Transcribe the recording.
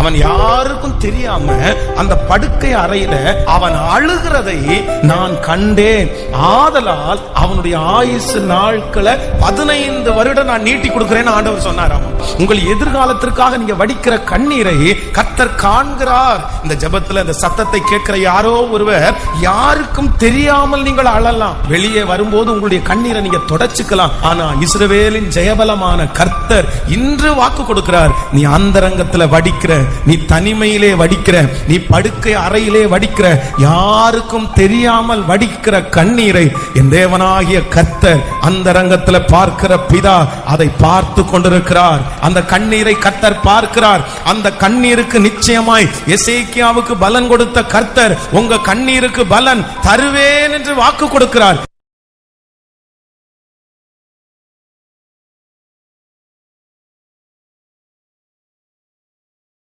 அவன் யாருக்கும் தெரியாம அந்த படுக்கை அறையில அவன் அழுகிறதை நான் கண்டேன். ஆதலால் அவனுடைய ஆயுசு நாட்களை 15 வருடம் நான் நீட்டி கொடுக்கிறேன்னு ஆண்டவர் சொன்னார். உங்கள் எதிர்காலத்திற்காக நீங்க வடிக்கிற கண்ணீரை கர்த்தர் காண்கிறார். இந்த ஜெபத்துல இந்த சத்தத்தை கேட்கிற யாரோ ஒருவர் யாருக்கும் தெரியாமல் நீங்கள் அழலாம். வெளியே வரும்போது உங்களுடைய கண்ணீரை நீங்க தொடச்சுக்கலாம். ஆனா இஸ்ரவேலின் ஜெயபலமான கர்த்தர் இன்று வாக்கு கொடுக்கிறார். நீ அந்தரங்கத்துல வடிக்கிற, நீ தனிமையிலே வடிக்கிற, நீ படுக்கை அறையிலே வடிக்கிற, யாருக்கும் தெரியாமல் வடிக்கிற கண்ணீரை என் தேவனாகிய கர்த்தர் அந்தரங்கத்துல பார்க்கிற பிதா அதை பார்த்து கொண்டிருக்கிறார். அந்த கண்ணீரை கர்த்தர் பார்க்கிறார். அந்த கண்ணீருக்கு நிச்சயமாய் எசேக்கியாவுக்கு பலன் கொடுத்த கர்த்தர் உங்க கண்ணீருக்கு பலன் தருவேன் என்று வாக்கு கொடுக்கிறார்.